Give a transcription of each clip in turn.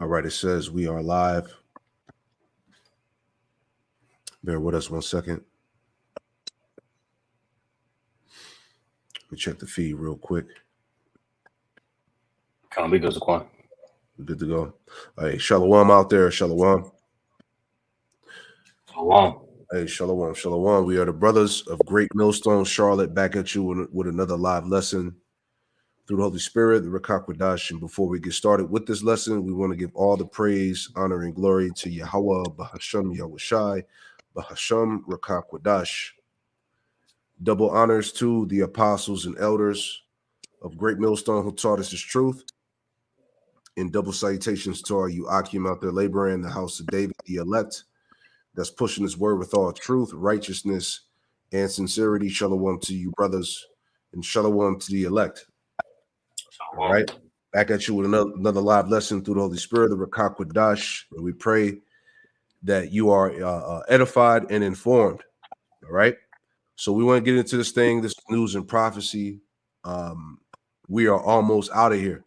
All right, it says we are live. Bear with us 1 second. Let me check the feed real quick. Can't be good, Zaquan. We're good to go. Hey, Shalom out there. Shalom. Shalom. Hey, Shalom. Shalom. We are the brothers of Great Millstone, Charlotte, back at you with another live lesson through the Holy Spirit, the Ruach HaKodesh. And before we get started with this lesson, we want to give all the praise, honor, and glory to Yahweh, Bahasham Yahushai, Bahasham Ruach HaKodesh. Double honors to the apostles and elders of Great Millstone who taught us this truth. And double salutations to our Akim out there laboring in the house of David, the elect, that's pushing his word with all truth, righteousness, and sincerity. Shalom to you, brothers, and shalom to the elect. Shalom. All right. Back at you with another live lesson through the Holy Spirit, the Ruach HaKodesh. And we pray that you are edified and informed. All right. So we want to get into this thing, this news and prophecy. We are almost out of here.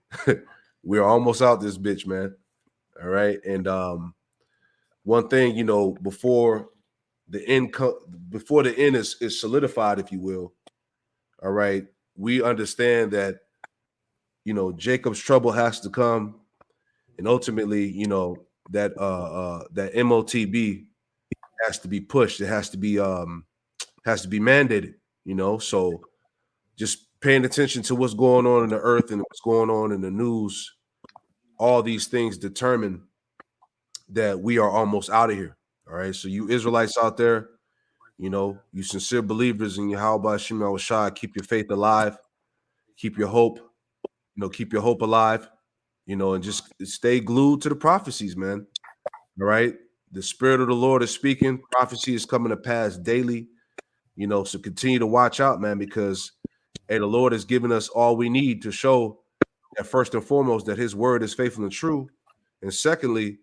We are almost out this bitch, man. All right. And one thing, before the end is solidified, if you will. All right. We understand that, Jacob's trouble has to come, and ultimately, that MOTB has to be pushed. It has to be mandated, So just paying attention to what's going on in the earth and what's going on in the news, all these things determine that we are almost out of here. All right. So you Israelites out there, you sincere believers in Yahweh Shema Shai, keep your faith alive, keep your hope, keep your hope alive, and just stay glued to the prophecies, man. All right. The Spirit of the Lord is speaking. Prophecy is coming to pass daily, so continue to watch out, man, because the Lord has given us all we need to show that first and foremost that his word is faithful and true. And secondly,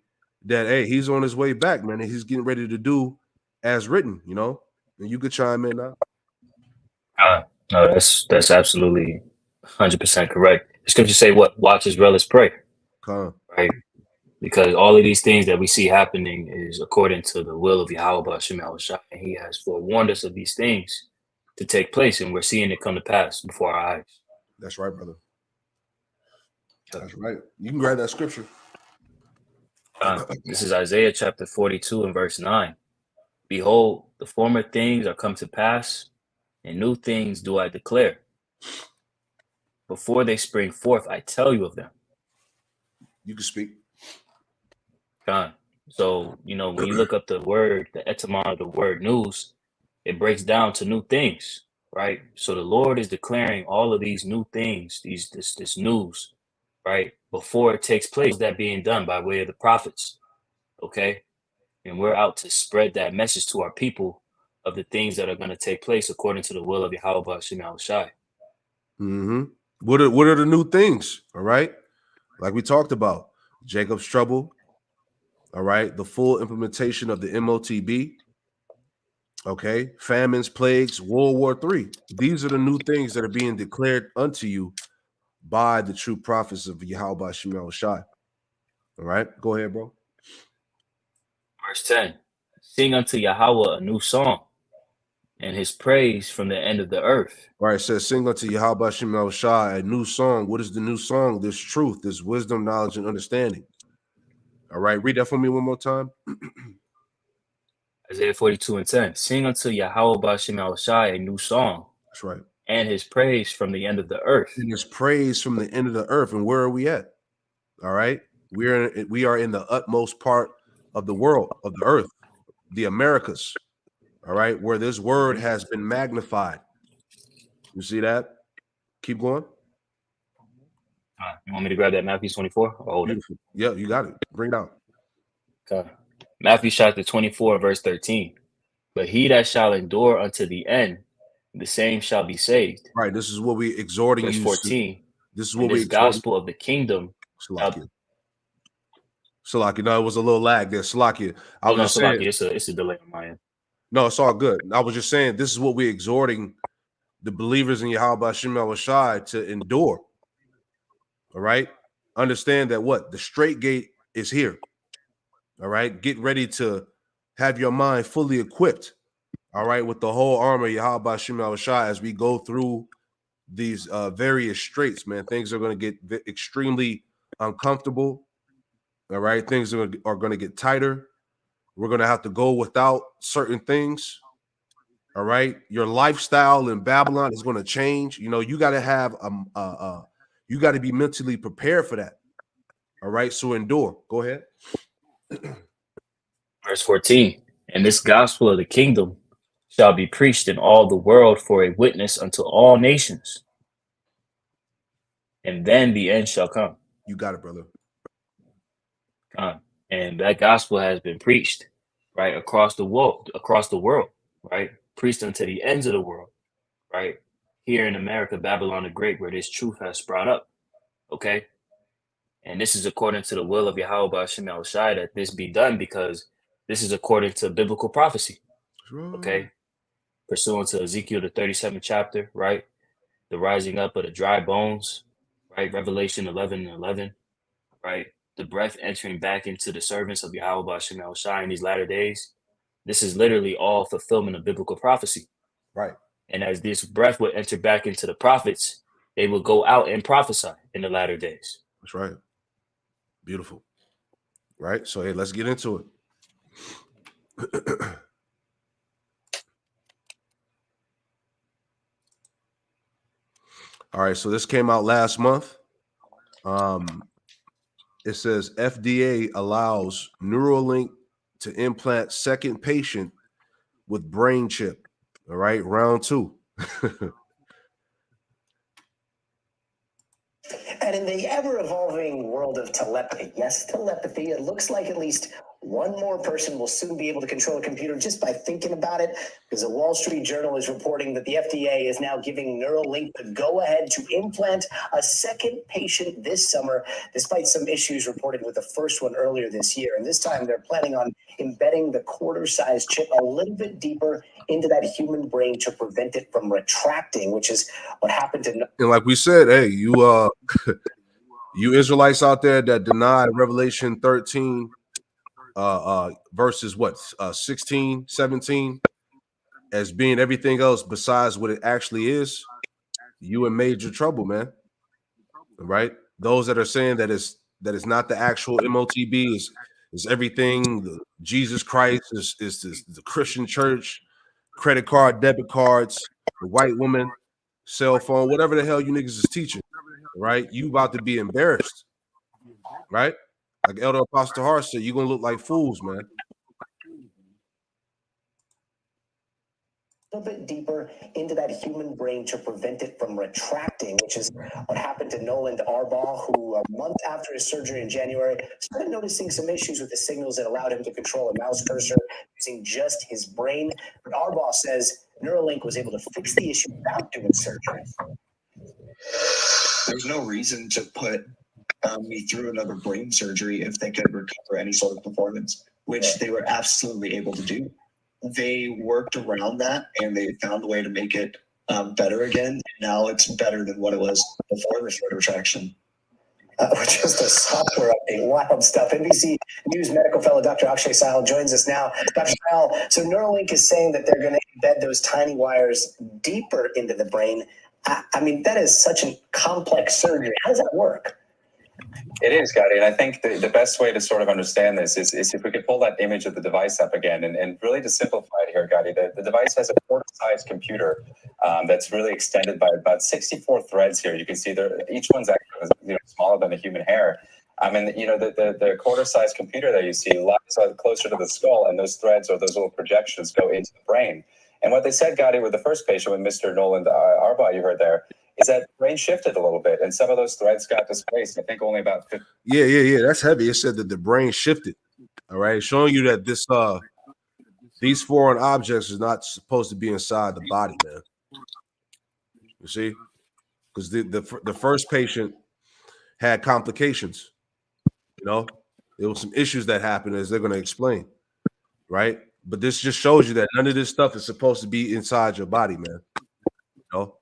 that, hey, he's on his way back, man, and he's getting ready to do as written, and you could chime in now. No, that's absolutely 100% correct. The scriptures say what? Watch as well as pray. Right? Because all of these things that we see happening is according to the will of Yahweh Shema Shai. And he has forewarned us of these things to take place, and we're seeing it come to pass before our eyes. That's right, brother. That's right. You can grab that scripture. This is Isaiah chapter 42 and verse 9. Behold, the former things are come to pass, and new things do I declare. Before they spring forth, I tell you of them. You can speak. So, when you look up the word, the etymology of the word news, it breaks down to new things, right? So the Lord is declaring all of these new things, this news, right? Before it takes place, that being done by way of the prophets, okay? And we're out to spread that message to our people of the things that are going to take place according to the will of Yahweh Shema Shai. Mm-hmm. What are the new things? All right. Like we talked about, Jacob's trouble. All right. The full implementation of the MOTB. Okay. Famines, plagues, World War III. These are the new things that are being declared unto you by the true prophets of Yahweh Shema Shai. All right. Go ahead, bro. Verse 10. Sing unto Yahweh a new song, and his praise from the end of the earth. All right, it says, sing unto Yahweh Shema Shai a new song. What is the new song? This truth, this wisdom, knowledge, and understanding. All right, read that for me one more time. Isaiah 42 and 10. Sing unto Yahweh Shema Shai a new song. That's right. And his praise from the end of the earth. And his praise from the end of the earth. And where are we at? All right. We are in the utmost part of the world, of the earth, the Americas. All right, where this word has been magnified. You see that? Keep going. You want me to grab that Matthew 24? Or hold it? Yeah, you got it. Bring it out. Okay. Matthew chapter 24, verse 13. But he that shall endure unto the end, the same shall be saved. Right. This is what we exhorting verse you. 14. This is what we gospel of the kingdom. Salakia. No, it was a little lag there. Salakia. I was just saying. It's a delay on my end. No, it's all good. I was just saying this is what we're exhorting the believers in Yahweh Shema Shai to endure. All right. Understand that what? The straight gate is here. All right. Get ready to have your mind fully equipped. All right. With the whole armor, Yahweh Shem Shai, as we go through these various straits, man, things are going to get extremely uncomfortable. All right. Things are going to get tighter. We're going to have to go without certain things. All right. Your lifestyle in Babylon is going to change. You know, you got to have you got to be mentally prepared for that. All right. So endure. Go ahead. Verse 14. And this gospel of the kingdom shall be preached in all the world for a witness unto all nations. And then the end shall come. You got it, brother. And that gospel has been preached, right, across the world, right? Preached unto the ends of the world, right? Here in America, Babylon the Great, where this truth has sprout up. Okay. And this is according to the will of Yahweh Shem Shai that this be done, because this is according to biblical prophecy. Okay. Pursuant to Ezekiel, the 37th chapter, right? The rising up of the dry bones, right? Revelation 11:11, right? The breath entering back into the servants of Yahweh Shem Shai in these latter days. This is literally all fulfillment of biblical prophecy. Right. And as this breath would enter back into the prophets, they would go out and prophesy in the latter days. That's right. Beautiful. Right. So, hey, let's get into it. All right. So this came out last month. It says FDA allows Neuralink to implant second patient with brain chip. All right. Round 2. And in the ever-evolving world of telepathy, yes, telepathy, it looks like at least one more person will soon be able to control a computer just by thinking about it, because the Wall Street Journal is reporting that the FDA is now giving Neuralink the go-ahead to implant a second patient this summer, despite some issues reported with the first one earlier this year. And this time they're planning on embedding the quarter-sized chip a little bit deeper into that human brain to prevent it from retracting, which is what happened to... And like we said, hey, you you Israelites out there that deny Revelation 13 verses 16, 17 as being everything else besides what it actually is, you in major trouble, man. Right? Those that are saying that is not the actual MOTB, is everything. Jesus Christ is the Christian church, credit card, debit cards, the white woman, cell phone, whatever the hell you niggas is teaching. Right? You about to be embarrassed. Right? Like Elder Apostle Hart said, you're gonna look like fools, man. A little bit deeper into that human brain to prevent it from retracting, which is what happened to Noland Arbaugh, who a month after his surgery in January started noticing some issues with the signals that allowed him to control a mouse cursor using just his brain. But Arbaugh says Neuralink was able to fix the issue without doing surgery. There's no reason to put me through another brain surgery if they could recover any sort of performance, which they were absolutely able to do. They worked around that and they found a way to make it better again. Now it's better than what it was before the short retraction. Just a software update, wild stuff. NBC News medical fellow Dr. Akshay Sahal joins us now. Dr. Sahal, so Neuralink is saying that they're going to embed those tiny wires deeper into the brain. I mean, that is such a complex surgery. How does that work? It is, Gadi, and I think the best way to sort of understand this is if we could pull that image of the device up again, and really to simplify it here, Gadi, the device has a quarter-sized computer that's really extended by about 64 threads here. You can see each one's actually smaller than a human hair. The quarter-sized computer that you see lies closer to the skull, and those threads or those little projections go into the brain. And what they said, Gadi, with the first patient, with Mr. Noland Arbaugh, you heard there, is that brain shifted a little bit, and some of those threads got displaced. I think only about 50. Yeah. That's heavy. It said that the brain shifted. All right, showing you that this these foreign objects is not supposed to be inside the body, man. You see, because the first patient had complications. You know, there was some issues that happened, as they're going to explain, right? But this just shows you that none of this stuff is supposed to be inside your body, man. You know.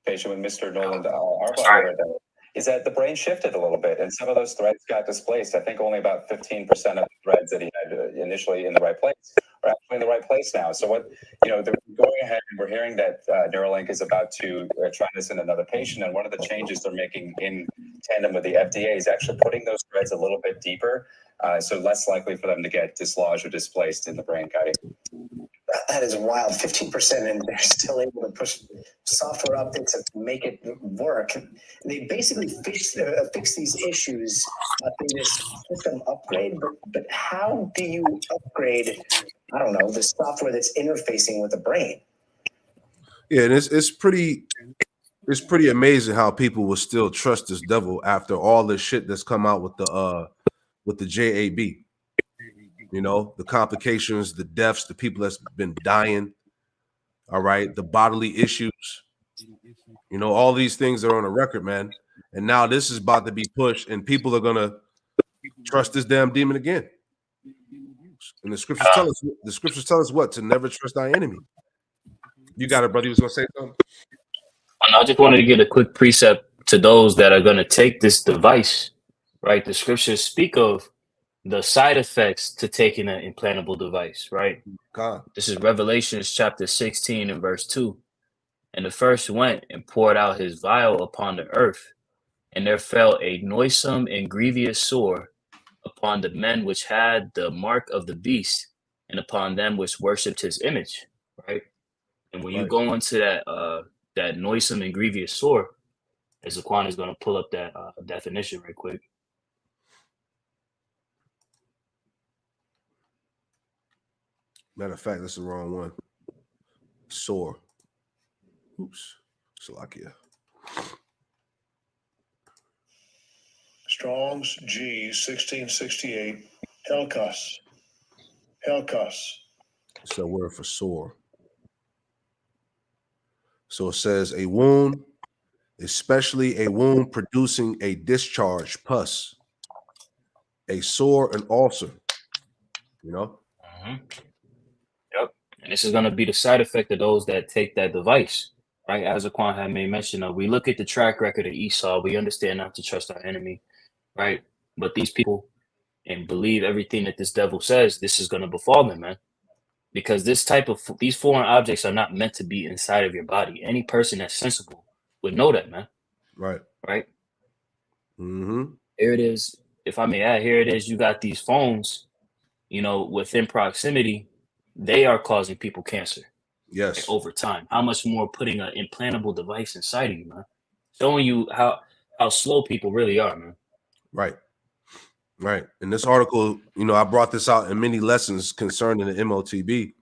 Patient with Mr. Noland Arbaugh. is that the brain shifted a little bit and some of those threads got displaced. I think only about 15% of the threads that he had initially in the right place are actually in the right place now. So what, they're going ahead and we're hearing that Neuralink is about to try this in another patient. And one of the changes they're making in tandem with the FDA is actually putting those threads a little bit deeper. So less likely for them to get dislodged or displaced in the brain, Gotti. That is wild. 15%, and they're still able to push software updates to make it work. They basically fix these issues through this system upgrade. But how do you upgrade, I don't know, the software that's interfacing with the brain? Yeah, and it's pretty amazing how people will still trust this devil after all the shit that's come out with the JAB. The complications, the deaths, the people that's been dying, all right, the bodily issues, all these things are on a record, man. And now this is about to be pushed, and people are gonna trust this damn demon again. And the scriptures tell us what? To never trust thy enemy. You got it, brother. You was gonna say something? I just wanted to get a quick precept to those that are gonna take this device, right? The scriptures speak of the side effects to taking an implantable device, right? God. This is Revelations chapter 16 and verse 2. And the first went and poured out his vial upon the earth, and there fell a noisome and grievous sore upon the men which had the mark of the beast, and upon them which worshipped his image, right? And when you go into that noisome and grievous sore, as Zaquan is going to pull up that definition right quick. Matter of fact, that's the wrong one. Sore. Oops. Salakia. Strong's G 1668. Helkas. It's a word for sore. So it says a wound, especially a wound producing a discharge, pus, a sore, an ulcer. Mm-hmm. Yep. And this is going to be the side effect of those that take that device, right? As Zaquan had made mention of, we look at the track record of Esau, we understand not to trust our enemy, right? But these people and believe everything that this devil says, this is going to befall them, man. Because these foreign objects are not meant to be inside of your body. Any person that's sensible would know that, man. Right. Mm-hmm. Here it is. If I may add, here it is. You got these phones, within proximity, they are causing people cancer. Yes. Over time. How much more putting an implantable device inside of you, man? Showing you how slow people really are, man. Right. In this article, I brought this out in many lessons concerning the MOTB,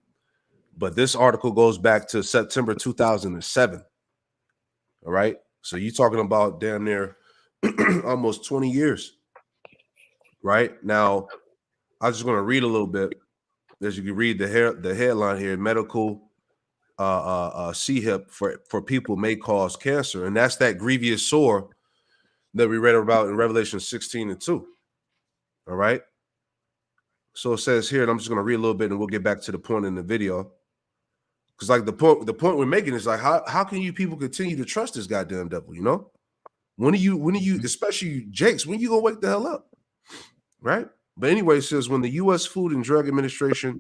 but this article goes back to September 2007. All right. So you're talking about damn near almost 20 years. Right now, I'm just going to read a little bit. As you can read the headline here, medical CHIP for people may cause cancer. And that's that grievous sore that we read about in Revelation 16 and 2. All right. So it says here, and I'm just going to read a little bit and we'll get back to the point in the video. Because like the point we're making is like, how can you people continue to trust this goddamn devil? When are you, especially you Jakes, when you gonna wake the hell up? Right. But anyway, it says when the U.S. Food and Drug Administration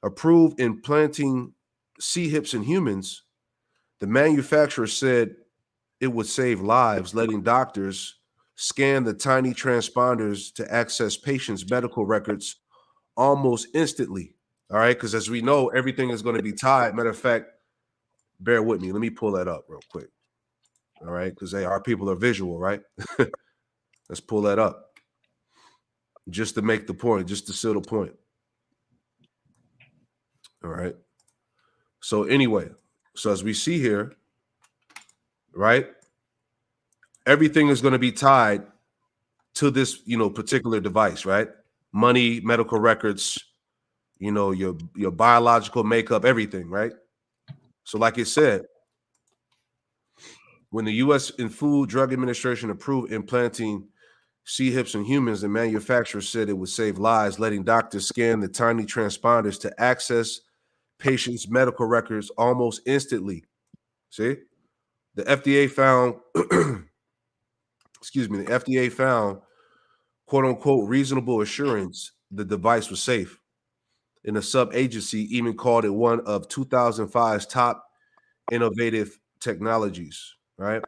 approved implanting CHIPs in humans, the manufacturer said it would save lives, letting doctors scan the tiny transponders to access patients' medical records almost instantly. All right, because as we know, everything is going to be tied. Matter of fact, bear with me. Let me pull that up real quick. All right, because our people are visual, right? Let's pull that up. Just to make the point, just to seal the point. All right. So anyway, so as we see here, right, everything is going to be tied to this, particular device, right? Money, medical records, your biological makeup, everything, right? So like it said, when the U.S. Food Drug Administration approved implanting CHIPs in humans, the manufacturer said it would save lives, letting doctors scan the tiny transponders to access patients' medical records almost instantly. See? The FDA found the FDA found, quote unquote, reasonable assurance the device was safe. And the sub-agency even called it one of 2005's top innovative technologies, right?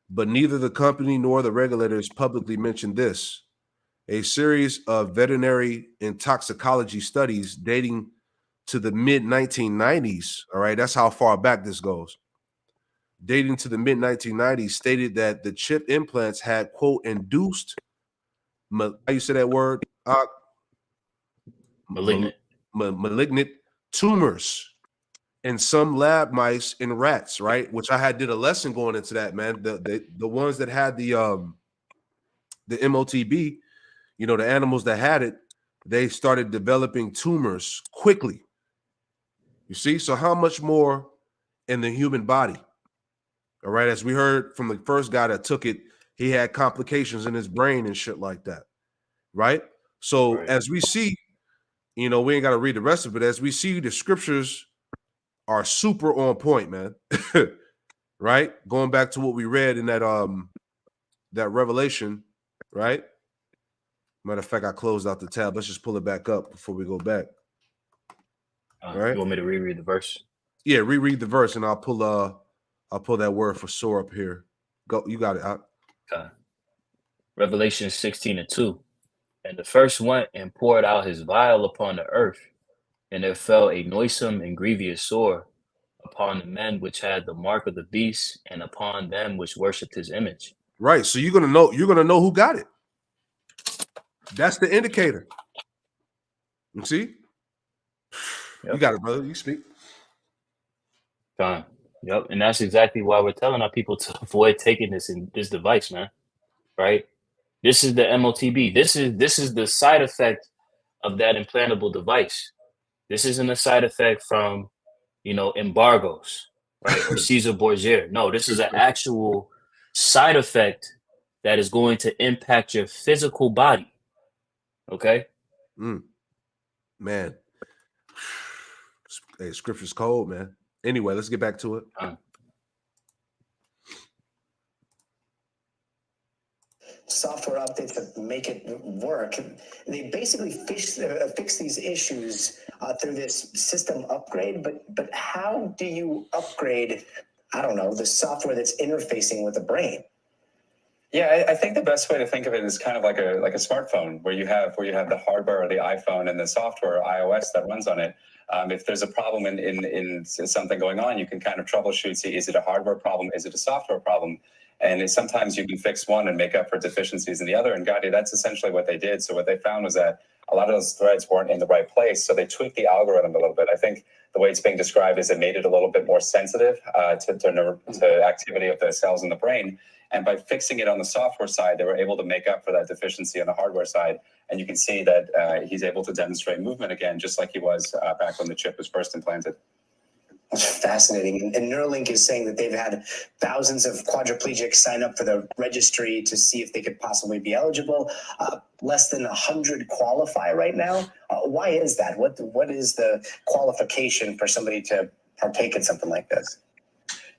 But neither the company nor the regulators publicly mentioned this. A series of veterinary and toxicology studies dating to the mid 1990s, all right, that's how far back this goes, dating to the mid 1990s, stated that the chip implants had, quote, induced, how you say that word? Malignant. Malignant tumors in some lab mice and rats, right? Which I did a lesson going into that, man. The ones that had the MOTB, you know, the animals that had it, they started developing tumors quickly. You see, so how much more in the human body? All right, as we heard from the first guy that took it, he had complications in his brain and shit like that, right? So Right. as we see, you know, we ain't got to read the rest of it. As we see, the scriptures are super on point, man. Right? Going back to what we read in that Revelation, right? Matter of fact, I closed out the tab. Let's just pull it back up before we go back. Right? You want me to reread the verse? Yeah, reread the verse, and I'll pull that word for sore up here. Go, you got it. Okay. Revelation 16:2. And the first went and poured out his vial upon the earth, and there fell a noisome and grievous sore upon the men which had the mark of the beast, and upon them which worshipped his image. Right. So you're gonna know who got it. That's the indicator. You see? Yep. You got it, brother. You speak. Fine. Yep. And that's exactly why we're telling our people to avoid taking this device, man. Right? This is the MOTB. This is the side effect of that implantable device. This isn't a side effect from, you know, embargoes, right? Or Caesar Borgia. No, this is an actual side effect that is going to impact your physical body. Okay? Man. Hey, scripture's cold, man. Anyway, let's get back to it. Software updates that make it work. They basically fix these issues through this system upgrade. But how do you upgrade, I don't know, the software that's interfacing with the brain? Yeah, I think the best way to think of it is kind of like a smartphone where you have the hardware or the iPhone and the software iOS that runs on it. If there's a problem in something going on, you can kind of troubleshoot. See, is it a hardware problem? Is it a software problem? And sometimes you can fix one and make up for deficiencies in the other. And Gadi, that's essentially what they did. So what they found was that a lot of those threads weren't in the right place. So they tweaked the algorithm a little bit. I think the way it's being described is it made it a little bit more sensitive to activity of the cells in the brain. And by fixing it on the software side, they were able to make up for that deficiency on the hardware side. And you can see that he's able to demonstrate movement again, just like he was back when the chip was first implanted. That's fascinating. And Neuralink is saying that they've had thousands of quadriplegics sign up for the registry to see if they could possibly be eligible. Less than 100 qualify right now. Why is that? What is the qualification for somebody to partake in something like this?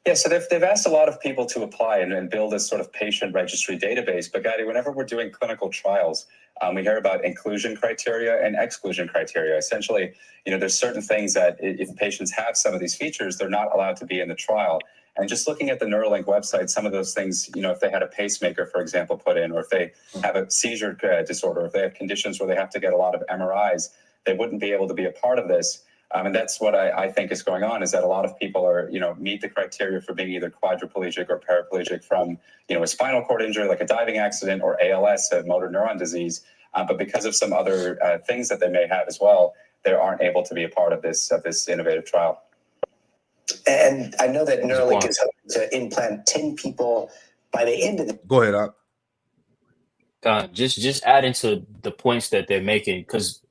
Yeah, so they've asked a lot of people to apply and build this sort of patient registry database. But Gadi, whenever we're doing clinical trials, we hear about inclusion criteria and exclusion criteria. Essentially, you know, there's certain things that if patients have some of these features, they're not allowed to be in the trial. And just looking at the Neuralink website, some of those things, you know, if they had a pacemaker, for example, put in, or if they have a seizure disorder, if they have conditions where they have to get a lot of MRIs, they wouldn't be able to be a part of this. And that's what I think is going on, is that a lot of people are, you know, meet the criteria for being either quadriplegic or paraplegic from, you know, a spinal cord injury, like a diving accident, or ALS, a motor neuron disease. But because of some other things that they may have as well, they aren't able to be a part of this innovative trial. And I know that Neuralink is hoping to implant 10 people by the end of the. Go ahead, Op. Just adding to the points that they're making, because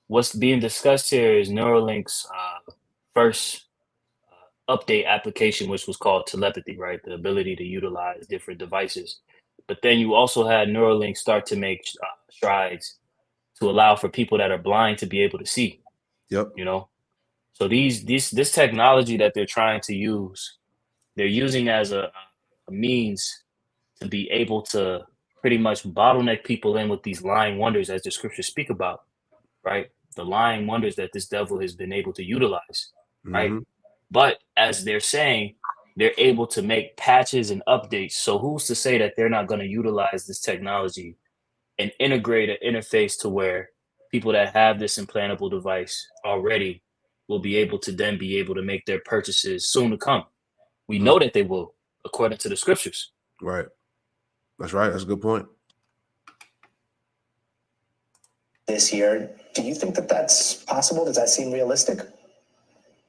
what's being discussed here is Neuralink's first update application, which was called telepathy, right? The ability to utilize different devices. But then you also had Neuralink start to make strides to allow for people that are blind to be able to see. Yep. You know, so this technology that they're trying to use, they're using as a means to be able to pretty much bottleneck people in with these lying wonders, as the scriptures speak about, right? The lying wonders that this devil has been able to utilize, right? Mhm. But as they're saying, they're able to make patches and updates. So who's to say that they're not going to utilize this technology and integrate an interface to where people that have this implantable device already will be able to then be able to make their purchases soon to come. We know that they will, according to the scriptures. Right. That's right. That's a good point. This year, do you think that that's possible? Does that seem realistic?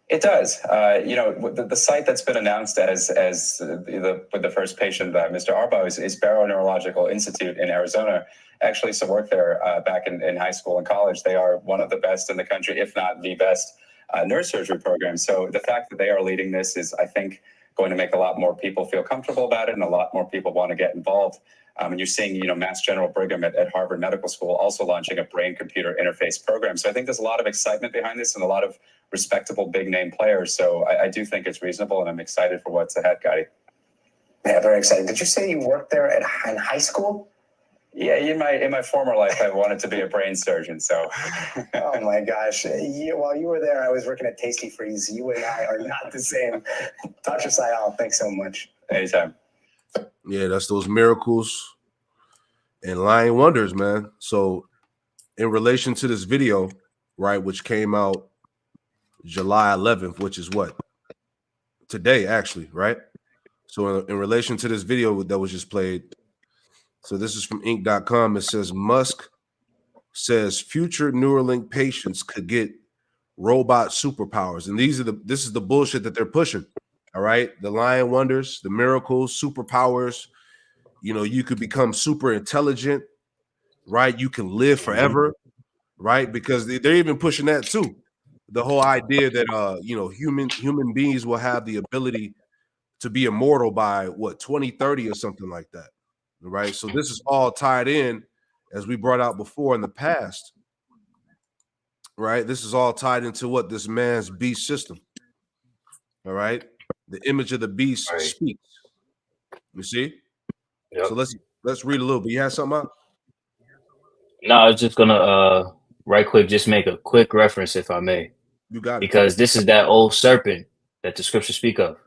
It does. The site that's been announced as with the first patient, Mr. Arbo, is Barrow Neurological Institute in Arizona. I actually used to work there back in high school and college. They are one of the best in the country, if not the best neurosurgery program. So the fact that they are leading this is, I think, going to make a lot more people feel comfortable about it, and a lot more people want to get involved. And you're seeing, Mass General Brigham at Harvard Medical School also launching a brain-computer interface program. So I think there's a lot of excitement behind this and a lot of respectable big-name players. So I do think it's reasonable, and I'm excited for what's ahead, Gotti. Yeah, very exciting. Did you say you worked there in high school? Yeah, in my former life, I wanted to be a brain surgeon. So, Oh my gosh! While you were there, I was working at Tasty Freeze. You and I are not the same. Dr. Sayal, thanks so much. anytime. Yeah, that's those miracles and lying wonders, man. So, in relation to this video, right, which came out July 11th, which is what? Today, actually, right? So, in relation to this video that was just played, so this is from Inc.com. It says Musk says future Neuralink patients could get robot superpowers, and this is the bullshit that they're pushing. All right, the lying wonders, the miracles, superpowers. You could become super intelligent, right? You can live forever, right? Because they're even pushing that too. The whole idea that human beings will have the ability to be immortal by 2030 or something like that, right? So this is all tied in, as we brought out before in the past, right? This is all tied into what this man's beast system. All right, the image of the beast Right. speaks. You see? Yep. So let's read a little bit. You have something up? No, I was just gonna right quick just make a quick reference, if I may, You got it. because this is that old serpent that the scriptures speak of,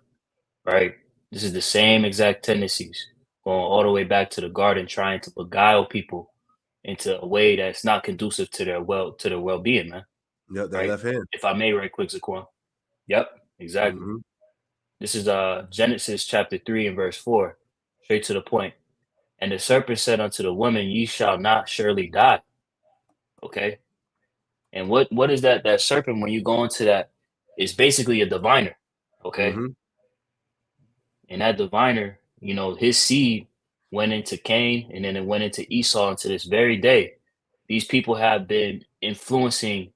right? This is the same exact tendencies going all the way back to the garden, trying to beguile people into a way that's not conducive to their well-being, man. Yep, that Right. left hand. If I may, right quick, Zaquan. Yep, exactly. Mhm. This is Genesis chapter 3 and verse 4, straight to the point. And the serpent said unto the woman, ye shall not surely die. Okay. And what is that serpent, when you go into that, is basically a diviner. Okay. Mhm. And that diviner, his seed went into Cain, and then it went into Esau. And to this very day, these people have been influencing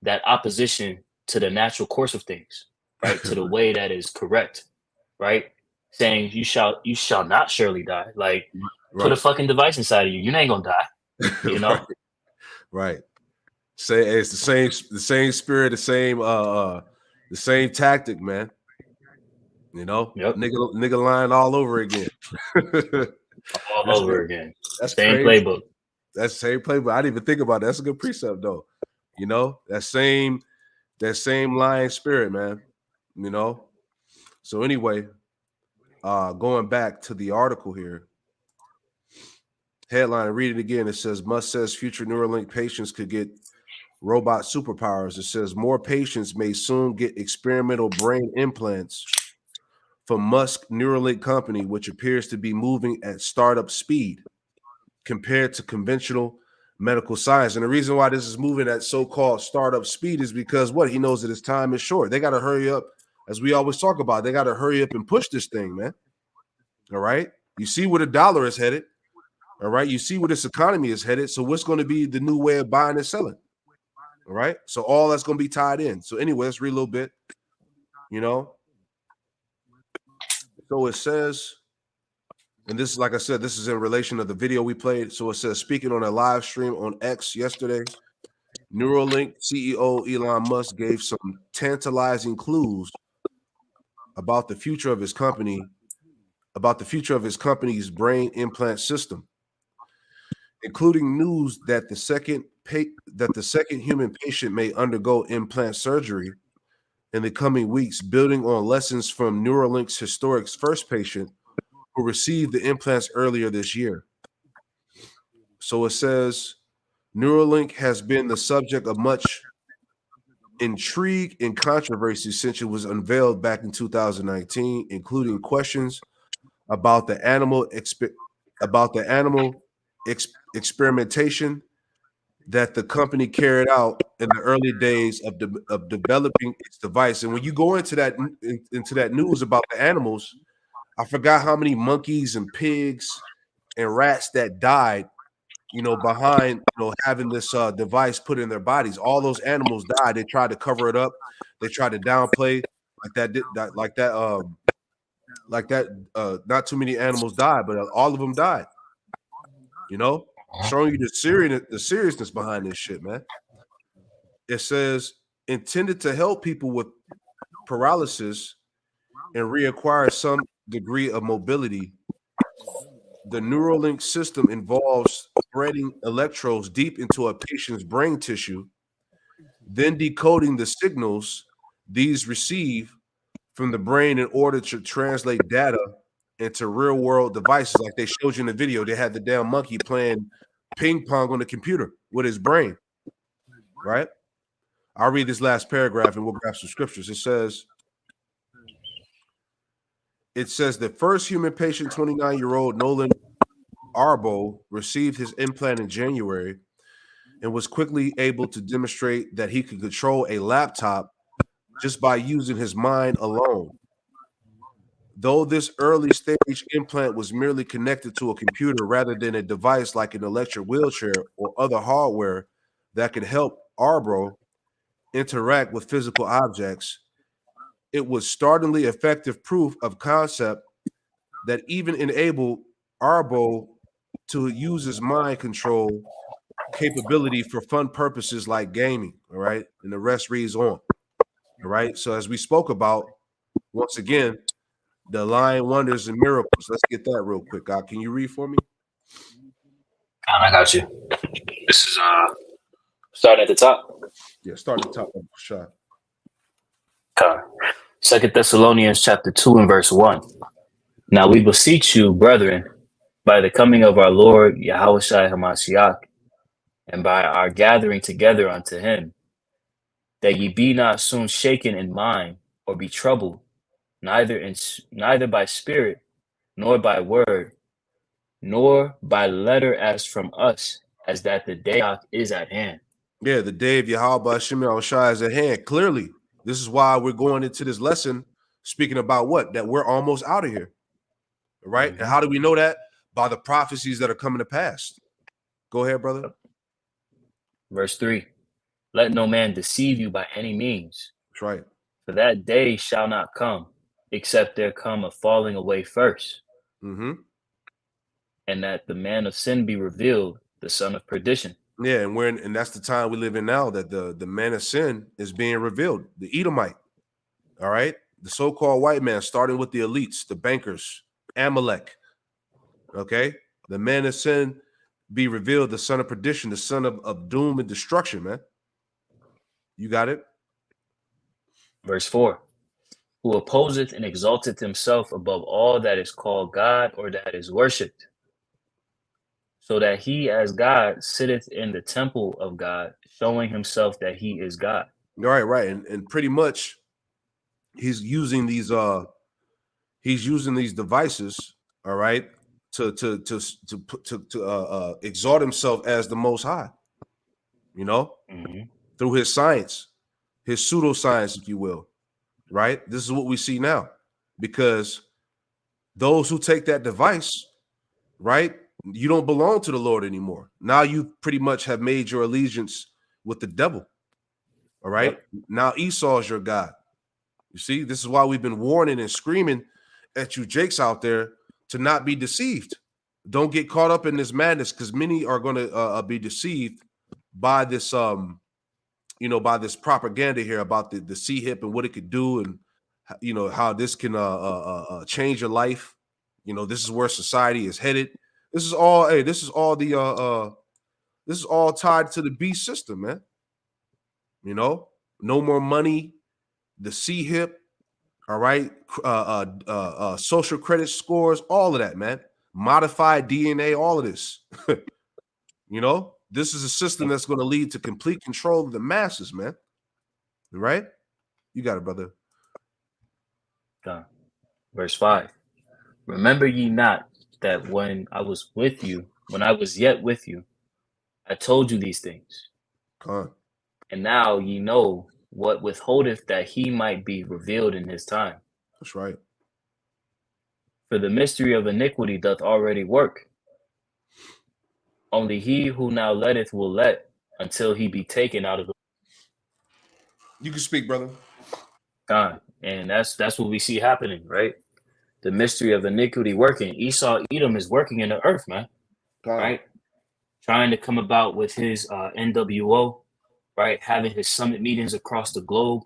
that opposition to the natural course of things, right? To the way that is correct, right? Saying you shall not surely die. Like, put a Right. fucking device inside of you. You ain't gonna die. You know? Right. Say it's the same spirit, the same tactic, man. Yep. Nigga lying all over again. All That's over good. again. That's Same crazy. playbook. That's the same playbook. I didn't even think about that. That's a good precept, though. That same lying spirit, man. So anyway, going back to the article here, headline, read it again. It says Musk says future Neuralink patients could get robot superpowers. It says more patients may soon get experimental brain implants from Musk Neuralink company, which appears to be moving at startup speed compared to conventional medical science. And the reason why this is moving at so-called startup speed is because he knows that his time is short. They got to hurry up, as we always talk about. They got to hurry up and push this thing, man. All right. You see where the dollar is headed. All right. You see where this economy is headed. So what's going to be the new way of buying and selling? All right. So all that's going to be tied in. So anyway, let's read a little bit. So it says, and this is, like I said, this is in relation to the video we played. So it says, speaking on a live stream on X yesterday, Neuralink CEO Elon Musk gave some tantalizing clues about the future of his company about the future of his company's brain implant system, including news that the second human patient may undergo implant surgery in the coming weeks, building on lessons from Neuralink's historic first patient who received the implants earlier this year. So it says Neuralink has been the subject of much intrigue and controversy since it was unveiled back in 2019, including questions about the animal experimentation that the company carried out in the early days of developing its device. And when you go into that news about the animals, I forgot how many monkeys and pigs and rats that died, behind, having this device put in their bodies. All those animals died. They tried to cover it up. They tried to downplay not too many animals died, but all of them died. Showing you the seriousness behind this shit, man. It says intended to help people with paralysis and reacquire some degree of mobility. The Neuralink system involves threading electrodes deep into a patient's brain tissue, then decoding the signals these receive from the brain in order to translate data into real-world devices. Like they showed you in the video, they had the damn monkey playing ping pong on the computer with his brain, right? I'll read this last paragraph and we'll grab some scriptures. It says the first human patient, 29-year-old Nolan Arbo, received his implant in January and was quickly able to demonstrate that he could control a laptop just by using his mind alone. Though this early stage implant was merely connected to a computer rather than a device like an electric wheelchair or other hardware that could help Arbo interact with physical objects, it was startlingly effective proof of concept that even enabled Arbo to use his mind control capability for fun purposes like gaming. All right. And the rest reads on. All right. So as we spoke about, once again, the lying wonders and miracles. Let's get that real quick. God, can you read for me? I got you. This is starting at the top. Yeah, start at the top of the shot. Okay. 2 Thessalonians chapter 2 and verse 1. Now we beseech you, brethren, by the coming of our Lord Yahushua Hamashiach, and by our gathering together unto him, that ye be not soon shaken in mind, or be troubled, neither by spirit, nor by word, nor by letter as from us, as that the day is at hand. Yeah, the day of Yahweh Hashem Yahushua is at hand. Clearly, this is why we're going into this lesson speaking about what? That we're almost out of here. Right? Mm-hmm. And how do we know that? By the prophecies that are coming to pass. Go ahead, brother. Verse 3. Let no man deceive you by any means. That's right. For that day shall not come, except there come a falling away first. Mm-hmm. And that the man of sin be revealed, the son of perdition. Yeah, and that's the time we live in now, that the man of sin is being revealed, the Edomite. All right, the so-called white man, starting with the elites, the bankers, Amalek. Okay, the man of sin be revealed, the son of perdition, the son of doom and destruction, man. You got it? Verse 4. Who opposeth and exalteth himself above all that is called God or that is worshipped, so that he as God sitteth in the temple of God, showing himself that he is God. Right. And pretty much he's using these devices, all right, to exalt himself as the Most High, through his science, his pseudoscience, if you will. Right? This is what we see now, because those who take that device, right, you don't belong to the Lord anymore. Now you pretty much have made your allegiance with the devil. All right. Yep. Now Esau is your God. You see, this is why we've been warning and screaming at you Jakes out there to not be deceived. Don't get caught up in this madness, because many are going to be deceived by this by this propaganda here about the C-hip and what it could do, and how this can change your life, You know, this is where society is headed. This is all, hey, this is all this is all tied to the beast system, man. You know, no more money, the C-hip, all right, social credit scores, all of that, man. Modified DNA, all of this. You know, this is a system that's going to lead to complete control of the masses, man. Right? You got it, brother. Verse 5. Remember ye not that when I was yet with you, I told you these things. Con. And now ye know what withholdeth that he might be revealed in his time. That's right. For the mystery of iniquity doth already work. Only he who now letteth will let until he be taken out of the You can speak, brother. time. And that's what we see happening, right? The mystery of iniquity working. Esau Edom is working in the earth, man. Con. Right? Trying to come about with his NWO, right? Having his summit meetings across the globe,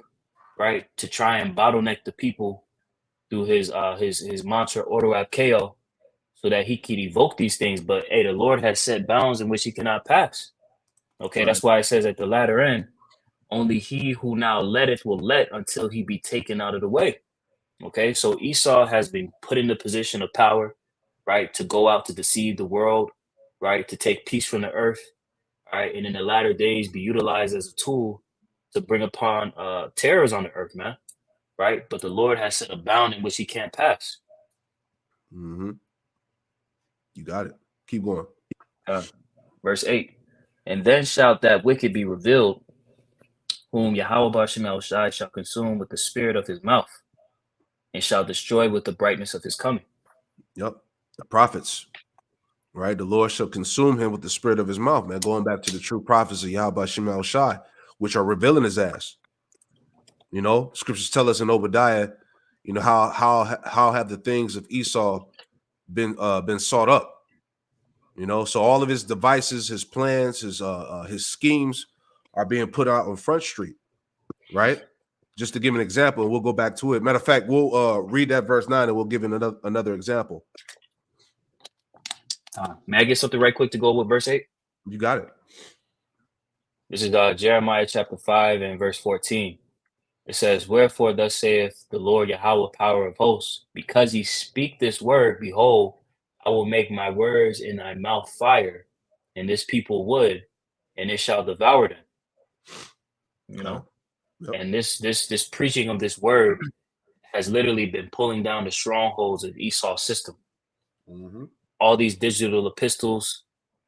right? To try and bottleneck the people through his mantra Ordo ab Chao, so that he could evoke these things. But hey, the Lord has set bounds in which he cannot pass. Okay, Right. that's why it says at the latter end, only he who now letteth will let until he be taken out of the way. Okay, so Esau has been put in the position of power, right, to go out to deceive the world, right, to take peace from the earth, right, and in the latter days be utilized as a tool to bring upon terrors on the earth, man, right? But the Lord has set a bound in which he can't pass. Mm-hmm. You got it. Keep going. Verse 8, and then shalt that wicked be revealed, whom Yahweh Bashem El Shai shall consume with the spirit of his mouth, and shall destroy with the brightness of his coming. Yep. The prophets, right? The Lord shall consume him with the spirit of his mouth, man. Going back to the true prophets of Yahweh Shemel Shai, which are revealing his ass. You know, scriptures tell us in Obadiah, you know, how have the things of Esau been sought up? You know, so all of his devices, his plans, his schemes are being put out on Front Street, right? Just to give an example, and we'll go back to it. Matter of fact, we'll read that verse 9 and we'll give another example. May I get something right quick to go with verse 8? You got it. This is Jeremiah chapter 5 and verse 14. It says, wherefore thus saith the Lord Yahweh, power of hosts, because ye speak this word, behold, I will make my words in thy mouth fire, and this people wood, and it shall devour them. You know, Yep. and this preaching of this word has literally been pulling down the strongholds of Esau's system. Mm-hmm. All these digital epistles,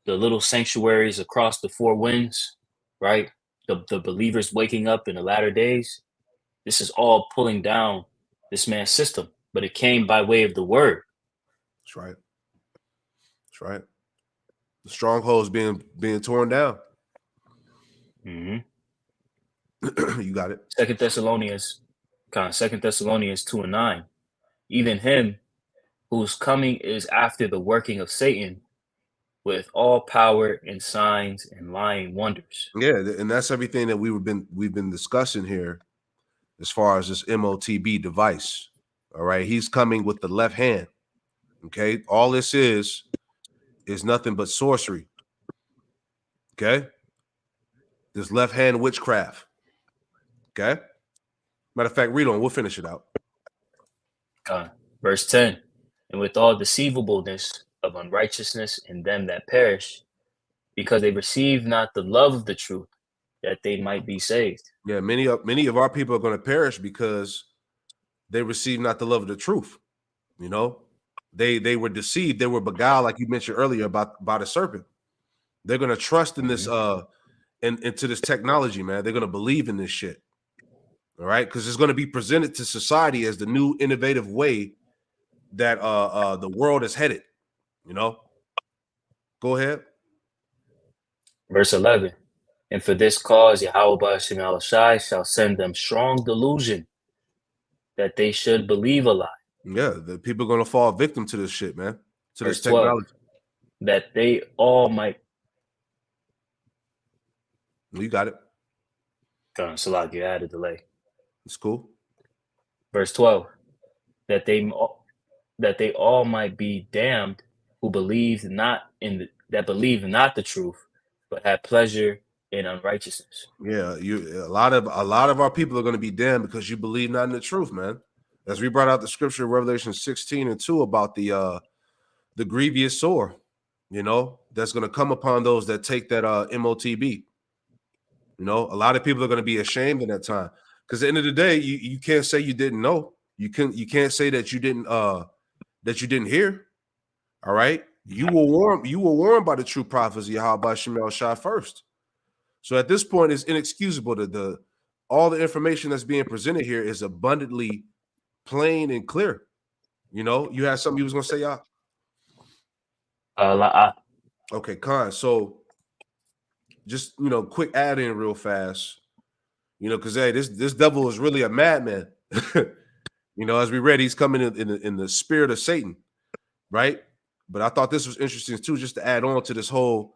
the little sanctuaries across the four winds, right? The believers waking up in the latter days. This is all pulling down this man's system, but it came by way of the word. That's right. That's right. The strongholds being torn down. Mm-hmm. You got it. 2 Thessalonians 2:9. Even him whose coming is after the working of Satan with all power and signs and lying wonders. Yeah, and that's everything that we've been discussing here as far as this MOTB device. All right. He's coming with the left hand. Okay. All this is nothing but sorcery. Okay. This left hand witchcraft. Okay. Matter of fact, read on. We'll finish it out. Verse 10. And with all deceivableness of unrighteousness in them that perish, because they receive not the love of the truth, that they might be saved. Yeah, many of our people are going to perish because they receive not the love of the truth. You know, they were deceived. They were beguiled, like you mentioned earlier, about a serpent. They're going to trust in this into this technology, man. They're going to believe in this shit. All right, because it's going to be presented to society as the new innovative way that the world is headed. You know, go ahead. Verse 11. And for this cause Yahweh Bashem El Shai shall send them strong delusion, that they should believe a lie. Yeah, the people are going to fall victim to this shit, man. To Verse this technology. 12. That they all might. You got it. Salak, you had a delay. It's cool. Verse 12. That they that they all might be damned who believed not in that believed not the truth, but had pleasure in unrighteousness. Yeah, a lot of our people are going to be damned because you believe not in the truth, man. As we brought out the scripture, Revelation 16:2, about the grievous sore, that's going to come upon those that take that MOTB. A lot of people are going to be ashamed in that time, because at the end of the day, you can't say you didn't know. You can't say that you didn't hear. All right, you were warned by the true prophets of Yahweh Shemel Shah first. So at this point, it's inexcusable that all the information that's being presented here is abundantly plain and clear. You had something you was gonna say, y'all? Okay, Khan. So just quick add in real fast. Because hey, this devil is really a madman. As we read, he's coming in the spirit of Satan, right? But I thought this was interesting too, just to add on to this whole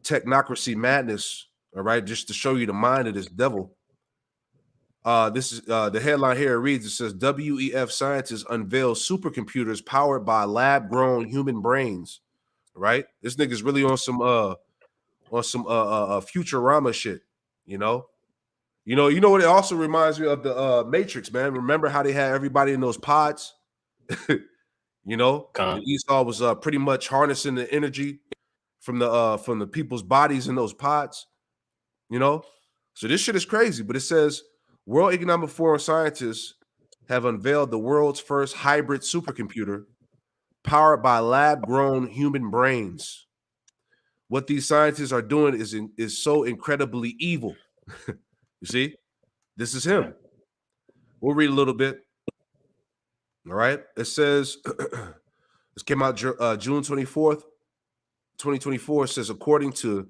technocracy madness. All right, just to show you the mind of this devil. This is the headline here. It reads, it says, WEF scientists unveil supercomputers powered by lab-grown human brains. Right? This nigga's really on some Futurama shit. You know what it also reminds me of, the Matrix, man. Remember how they had everybody in those pods? Esau was pretty much harnessing the energy from the people's bodies in those pods. So this shit is crazy. But it says World Economic Forum scientists have unveiled the world's first hybrid supercomputer powered by lab-grown human brains. What these scientists are doing is so incredibly evil. You see, this is him. We'll read a little bit. All right. It says, this came out June 24th, 2024. It says, according to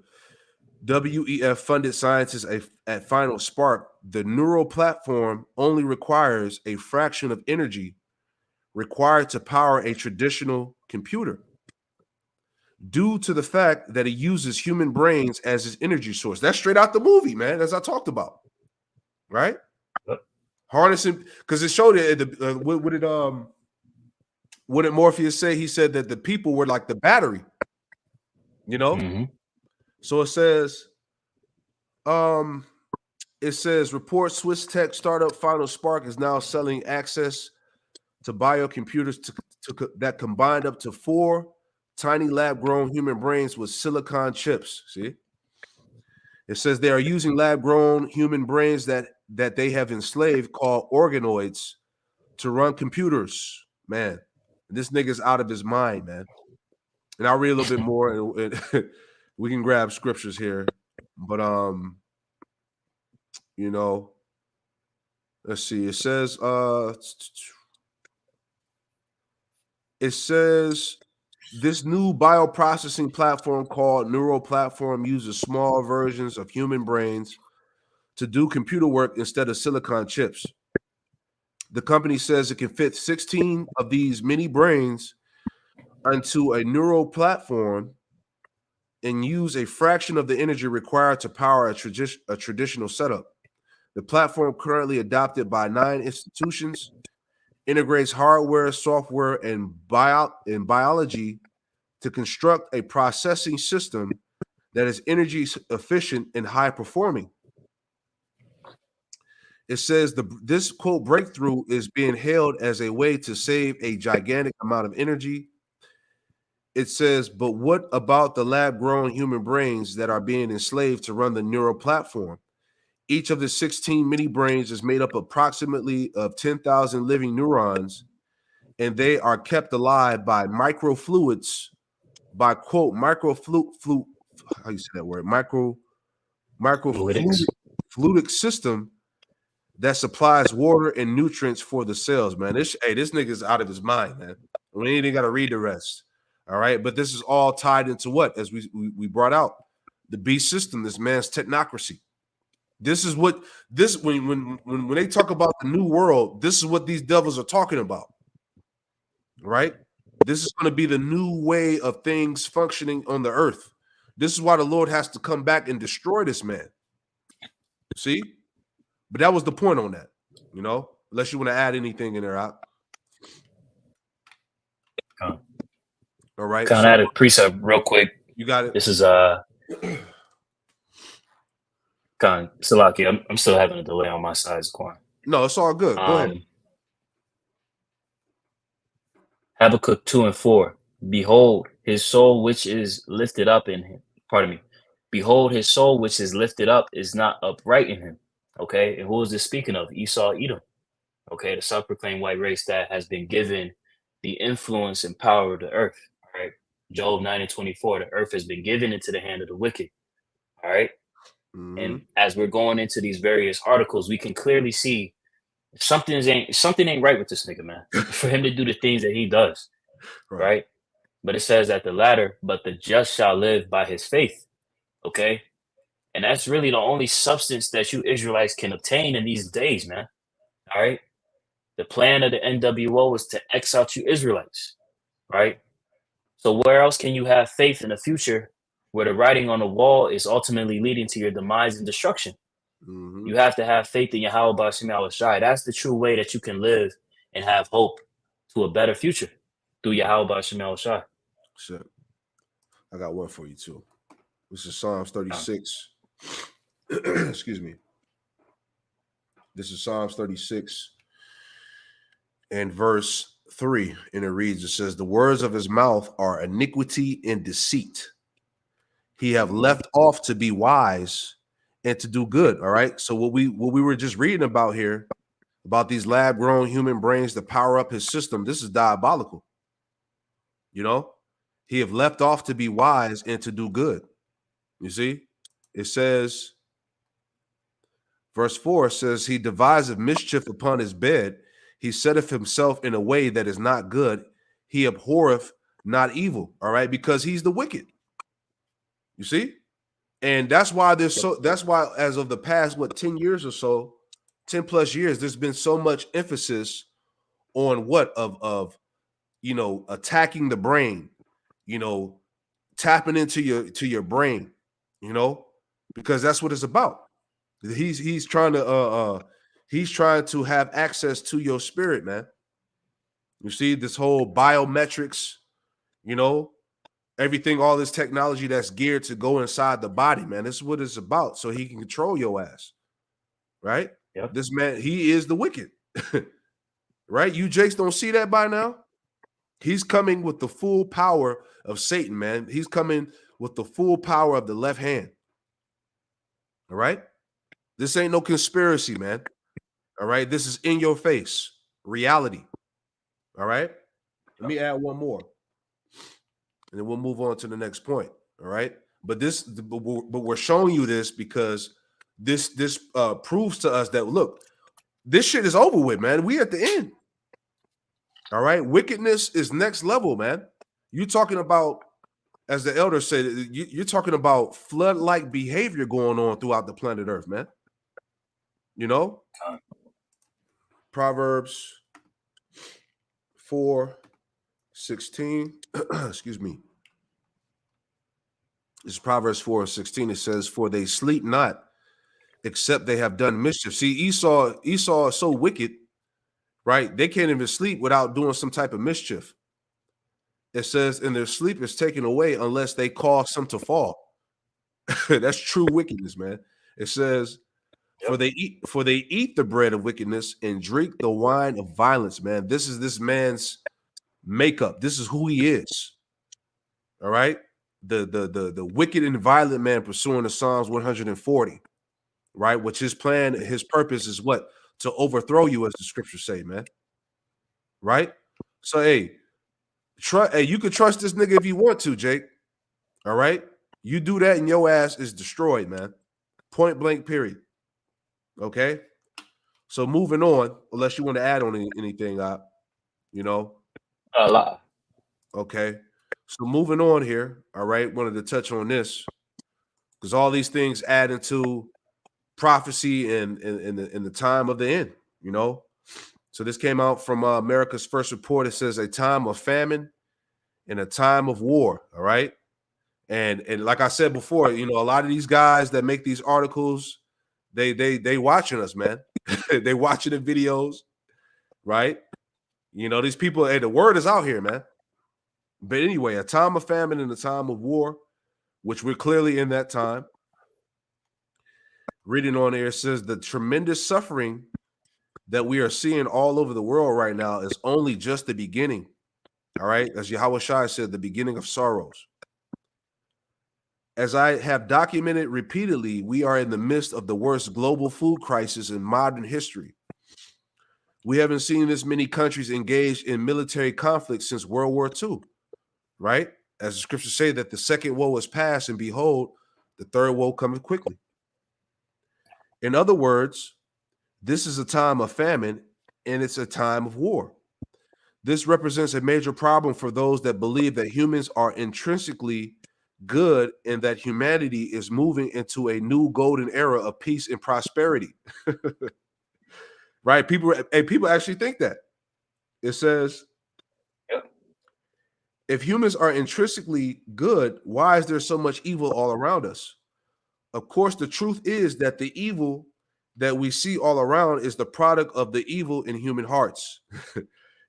WEF-funded scientists at Final Spark, the neural platform only requires a fraction of energy required to power a traditional computer, due to the fact that it uses human brains as its energy source. That's straight out the movie, man, as I talked about. Right? Harnessing, because it showed it. What did Morpheus say? He said that the people were like the battery. Mm-hmm. So it says, report Swiss tech startup Final Spark is now selling access to biocomputers that combined up to 4 tiny lab-grown human brains with silicon chips. See, it says they are using lab-grown human brains that they have enslaved, called organoids, to run computers. Man, this nigga's out of his mind, man. And I'll read a little bit more, and we can grab scriptures here. But let's see. It says this new bioprocessing platform called Neural Platform uses small versions of human brains to do computer work instead of silicon chips. The company says it can fit 16 of these mini brains onto a neural platform and use a fraction of the energy required to power a traditional setup. The platform, currently adopted by 9 institutions, integrates hardware, software, and biology to construct a processing system that is energy efficient and high performing. It says this quote breakthrough is being hailed as a way to save a gigantic amount of energy. It says, but what about the lab-grown human brains that are being enslaved to run the neural platform? Each of the 16 mini brains is made up approximately of 10,000 living neurons, and they are kept alive by microfluids, by quote how you say that word? Microfluidic system that supplies water and nutrients for the cells, man. This nigga's out of his mind, man. We ain't even got to read the rest. All right. But this is all tied into what? As we brought out, the beast system, this man's technocracy. This is what when they talk about the new world, this is what these devils are talking about. Right? This is going to be the new way of things functioning on the earth. This is why the Lord has to come back and destroy this man. See? But that was the point on that, unless you want to add anything in there out. All right. Kind of So add a precept real quick. you got it. This is kind of Salaki. I'm still having a delay on my side, Zaquan. No, it's all good. Go ahead. Habakkuk 2 and 4. Behold, his soul which is lifted up in him. Pardon me. Behold, his soul which is lifted up is not upright in him. Okay. And who is this speaking of? Esau, Edom. Okay. The self-proclaimed white race that has been given the influence and power of the earth. All right. Job 9 and 24. The earth has been given into the hand of the wicked. All right. And as we're going into these various articles, we can clearly see something ain't right with this nigga, man. For him to do the things that he does, right? But it says at the latter, but the just shall live by his faith. Okay, and that's really the only substance that you Israelites can obtain in these days, man. All right, the plan of the NWO was to X out you Israelites, right? So where else can you have faith in the future where the writing on the wall is ultimately leading to your demise and destruction? You have to have faith in Yahweh B'Shem Yahushai. That's the true way that you can live and have hope to a better future through Yahweh B'Shem Yahushai. Shit. I got one for you too. This is Psalms 36. Excuse me. This is Psalms 36 and verse 3. And it reads, it says, the words of his mouth are iniquity and deceit. He have left off to be wise and to do good. All right. So what we were just reading about here, about these lab-grown human brains to power up his system, this is diabolical. You know, he have left off to be wise and to do good. You see, it says, verse 4 says, he deviseth mischief upon his bed. He setteth himself in a way that is not good. He abhorreth not evil. All right. Because he's the wicked. You see? And that's why that's why as of the past, 10 years or so, 10 plus years, there's been so much emphasis on attacking the brain, tapping into your brain, because that's what it's about. He's trying to have access to your spirit, man. You see this whole biometrics, everything, all this technology that's geared to go inside the body, man. This is what it's about. So he can control your ass. Right? Yep. This man, he is the wicked. Right? You Jakes don't see that by now. He's coming with the full power of Satan, man. He's coming with the full power of the left hand. All right? This ain't no conspiracy, man. All right? This is in your face reality. All right? Let me add one more. And then we'll move on to the next point. All right. But we're showing you this because this proves to us that, look, this shit is over with, man. We at the end. All right. Wickedness is next level, man. You're talking about, as the elder said, you're talking about flood-like behavior going on throughout the planet Earth, man. Proverbs 4:16. Excuse me. It's Proverbs 4:16. It says, for they sleep not, except they have done mischief. See, Esau is so wicked, right? They can't even sleep without doing some type of mischief. It says, and their sleep is taken away unless they cause some to fall. That's true wickedness, man. It says, for they eat the bread of wickedness and drink the wine of violence, man. This is this man's makeup. This is who he is. All right. The wicked and violent man pursuing the Psalms 140, right? Which his plan, his purpose is what? To overthrow you, as the scriptures say, man. Right? So, hey, you could trust this nigga if you want to, Jake. All right? You do that and your ass is destroyed, man. Point blank, period. Okay? So moving on, unless you want to add on anything, A lot. Okay. So moving on here, all right, wanted to touch on this because all these things add into prophecy and in the time of the end, So this came out from America's First Report. It says a time of famine and a time of war, all right? And like I said before, a lot of these guys that make these articles, they watching us, man. They watching the videos, right? These people, hey, the word is out here, man. But anyway, a time of famine and a time of war, which we're clearly in that time. Reading on there, it says the tremendous suffering that we are seeing all over the world right now is only just the beginning. All right. As Yahweh Shai said, the beginning of sorrows. As I have documented repeatedly, we are in the midst of the worst global food crisis in modern history. We haven't seen this many countries engaged in military conflict since World War II, right? As the scriptures say that the second woe is past, and behold, the third woe cometh quickly. In other words, this is a time of famine and it's a time of war. This represents a major problem for those that believe that humans are intrinsically good and that humanity is moving into a new golden era of peace and prosperity. Right? People actually think that. It says, Yep. If humans are intrinsically good, why is there so much evil all around us? Of course, the truth is that the evil that we see all around is the product of the evil in human hearts.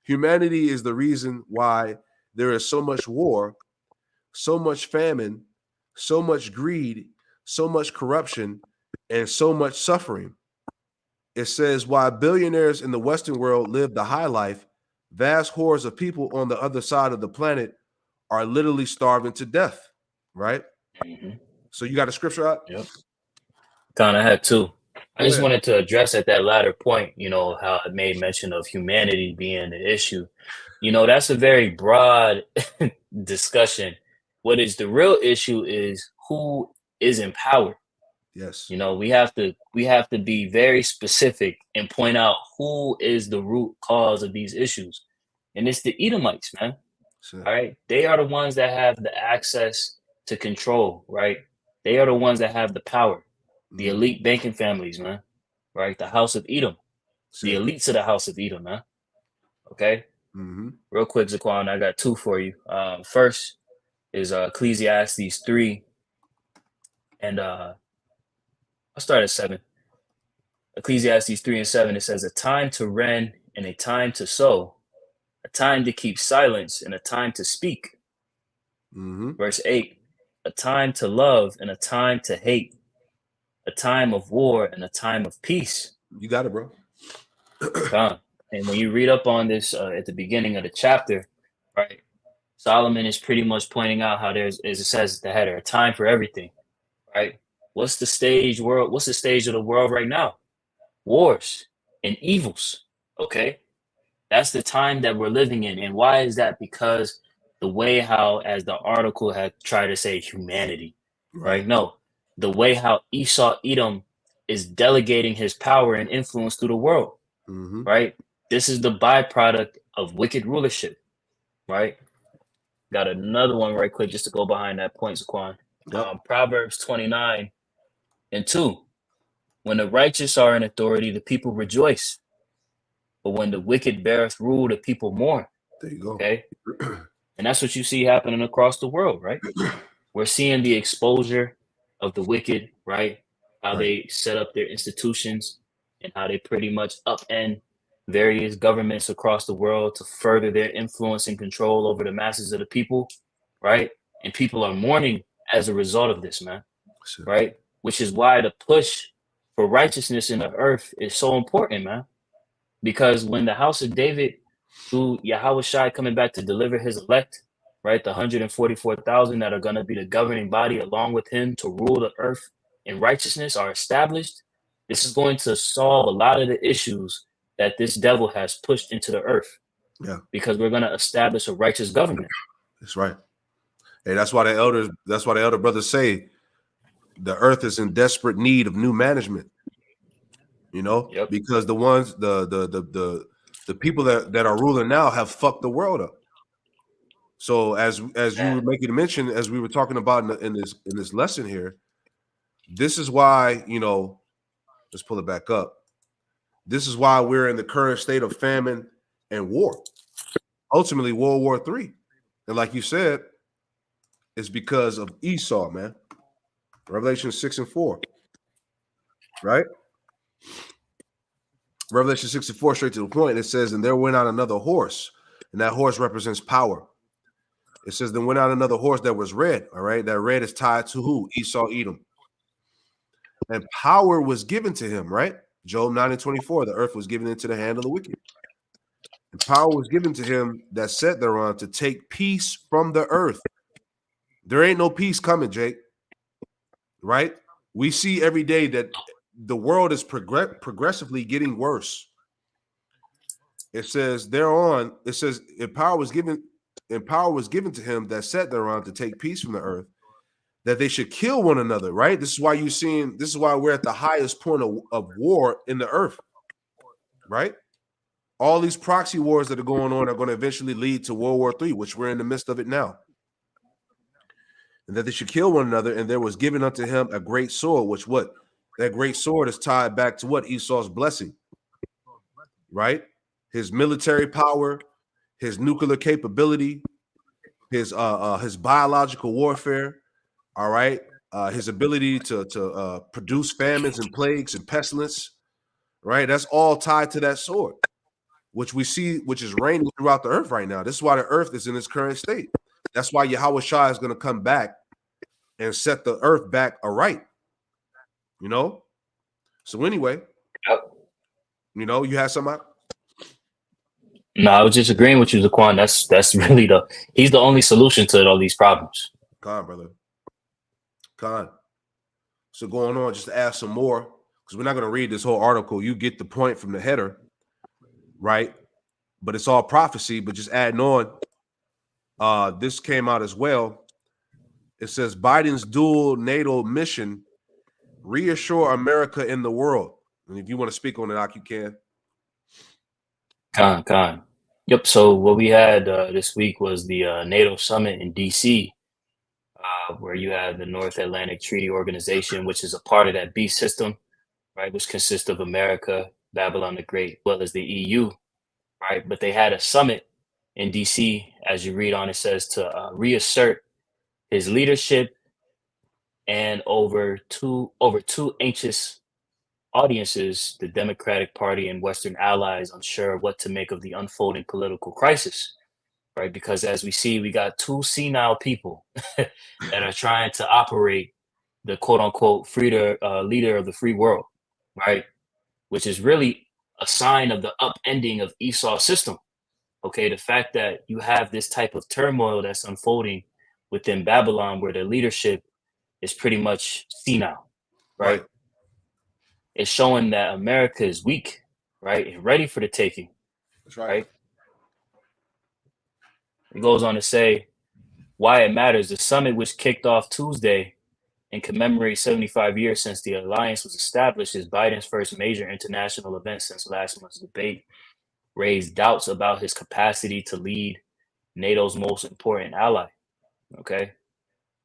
Humanity is the reason why there is so much war, so much famine, so much greed, so much corruption, and so much suffering. It says, while billionaires in the Western world live the high life, vast hordes of people on the other side of the planet are literally starving to death, right? Mhm. So you got a scripture out? Yep. Kind of had two. I just ahead. wanted to address at that latter point, you know, how I made mention of humanity being the issue. You know, that's a very broad discussion. What is the real issue is who is in power. Yes. You know, we have to be very specific and point out who is the root cause of these issues. And it's the Edomites, man. So, All right. They are the ones that have the access to control, right? They are the ones that have the power. The elite banking families, man. Right? The House of Edom. The elites of the House of Edom, man. Okay. Mm-hmm. Real quick, Zaquan, I got two for you. First is Ecclesiastes 3. And I'll start at 7. Ecclesiastes 3 and 7, it says, a time to rend and a time to sow, a time to keep silence and a time to speak. Mm-hmm. Verse 8, a time to love and a time to hate, a time of war and a time of peace. You got it, bro. And when you read up on this at the beginning of the chapter, right, Solomon is pretty much pointing out how there's, as it says at the header, a time for everything, right? What's the stage of the world right now? Wars and evils, okay? That's the time that we're living in. And why is that? Because the way how, as the article had tried to say, humanity, right? No, the way how Esau Edom is delegating his power and influence through the world, Mm-hmm. right? This is the byproduct of wicked rulership, right? Got another one right quick just to go behind that point, Zaquan. Yep. Proverbs 29 and 2. When the righteous are in authority, the people rejoice. But when the wicked beareth rule, the people mourn. There you go. Okay. And that's what you see happening across the world, right? We're seeing the exposure of the wicked, right? How they set up their institutions and how they pretty much upend various governments across the world to further their influence and control over the masses of the people, right? And people are mourning as a result of this, man, right? Which is why the push for righteousness in the earth is so important, man. Because when the house of David, through Yahweh Shai coming back to deliver his elect, right, the 144,000 that are going to be the governing body along with him to rule the earth in righteousness are established, this is going to solve a lot of the issues that this devil has pushed into the earth. Yeah. Because we're going to establish a righteous government. That's right. Hey, that's why the elder brothers say the earth is in desperate need of new management. You know, because the ones, the people that are ruling now have fucked the world up. So as you were making a mention, as we were talking about in this lesson here, this is why, you know, let's pull it back up. This is why we're in the current state of famine and war. Ultimately, World War III. And like you said, it's because of Esau, man. Revelation 6 and 4. Right? Revelation 6 and 4, straight to the point. It says, and there went out another horse, and that horse represents power. It says, then went out another horse that was red. All right. That red is tied to who? Esau, Edom. And power was given to him, right? Job 9:24. The earth was given into the hand of the wicked. And power was given to him that sat thereon to take peace from the earth. There ain't no peace coming, Jake. Right? We see every day that the world is progressively getting worse. It says thereon, it says, and power was given to him that sat thereon to take peace from the earth, that they should kill one another, right? This is why we're at the highest point of war in the earth, right? All these proxy wars that are going on are going to eventually lead to World War III, which we're in the midst of it now. And that they should kill one another, and there was given unto him a great sword, which what? That great sword is tied back to what? Esau's blessing, right? His military power, his nuclear capability, his biological warfare, all right? His ability to produce famines and plagues and pestilence, right? That's all tied to that sword, which we see, which is reigning throughout the earth right now. This is why the earth is in its current state. That's why Yahweh Shai is going to come back and set the earth back aright, you know? So anyway, you know, you had somebody? No, I was just agreeing with you, Zaquan. That's really he's the only solution to all these problems. Con, brother. Con. So going on, just to add some more, because we're not going to read this whole article. You get the point from the header, right? But it's all prophecy, but just adding on, this came out as well. It says Biden's dual NATO mission reassure America in the world. And if you want to speak on it, you can. Con. Yep. So what we had this week was the NATO summit in DC, where you have the North Atlantic Treaty Organization, which is a part of that beast system, right? Which consists of America, Babylon the Great, as well as the EU, right? But they had a summit in DC, as you read on, it says to reassert his leadership and over two anxious audiences, the Democratic Party and Western allies, unsure of what to make of the unfolding political crisis, right? Because as we see, we got two senile people that are trying to operate the quote unquote leader of the free world, right? Which is really a sign of the upending of Esau's system. Okay, the fact that you have this type of turmoil that's unfolding within Babylon, where the leadership is pretty much senile, right? It's showing that America is weak, right? And ready for the taking. That's right. It goes on to say why it matters. The summit, which kicked off Tuesday and commemorates 75 years since the alliance was established, is Biden's first major international event since last month's debate, raised doubts about his capacity to lead NATO's most important ally. Okay.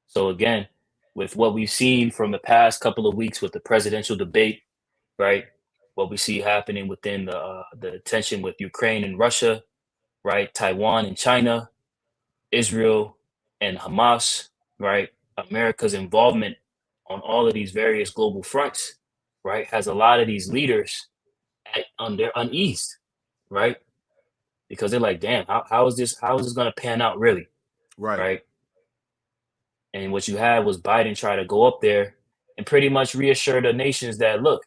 So again, with what we've seen from the past couple of weeks with the presidential debate, right? What we see happening within the tension with Ukraine and Russia, right? Taiwan and China, Israel and Hamas, right? America's involvement on all of these various global fronts, right? Has a lot of these leaders they're uneased, right? Because they're like, damn, how is this going to pan out really? Right. And what you had was Biden try to go up there and pretty much reassure the nations that, look,